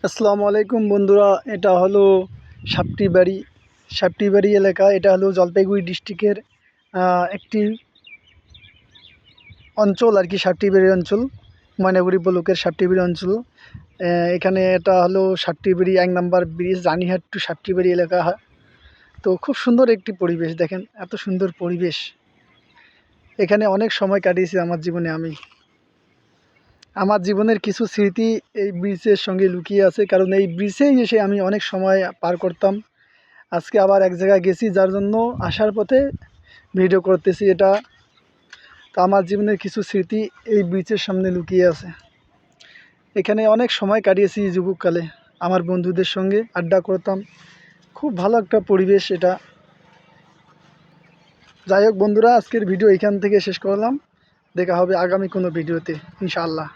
আসসালামু আলাইকুম বন্ধুরা, এটা হলো সাপটিবাড়ি এলাকা। এটা হলো জলপাইগুড়ি ডিস্ট্রিক্টের একটি অঞ্চল আর কি, সাপটিবাড়ি অঞ্চল, ময়নাগুড়ি ব্লকের সাপটিবাড়ি অঞ্চল। এখানে এটা হলো সাপটিবাড়ি 1 নম্বর ব্রিজ, রানীহাট টু সাপটিবাড়ি এলাকা। তো খুব সুন্দর একটি পরিবেশ, দেখেন এত সুন্দর পরিবেশ। এখানে অনেক সময় কাটিয়েছি আমার জীবনের কিছু স্মৃতি এই ব্রিজের সঙ্গে লুকিয়ে আছে, কারণ এই ব্রিজেই এসে আমি অনেক সময় পার করতাম। আজকে আবার এক জায়গায় গেছি, যার জন্য আসার পথে ভিডিও করতেছি এটা। তো আমার জীবনের কিছু স্মৃতি এই ব্রিজের সামনে লুকিয়ে আছে। এখানে অনেক সময় কাটিয়েছি যুবককালে, আমার বন্ধুদের সঙ্গে আড্ডা করতাম। খুব ভালো একটা পরিবেশ এটা। যাই হোক বন্ধুরা, আজকের ভিডিও এখান থেকে শেষ করলাম। দেখা হবে আগামী কোনো ভিডিওতে ইনশাআল্লাহ।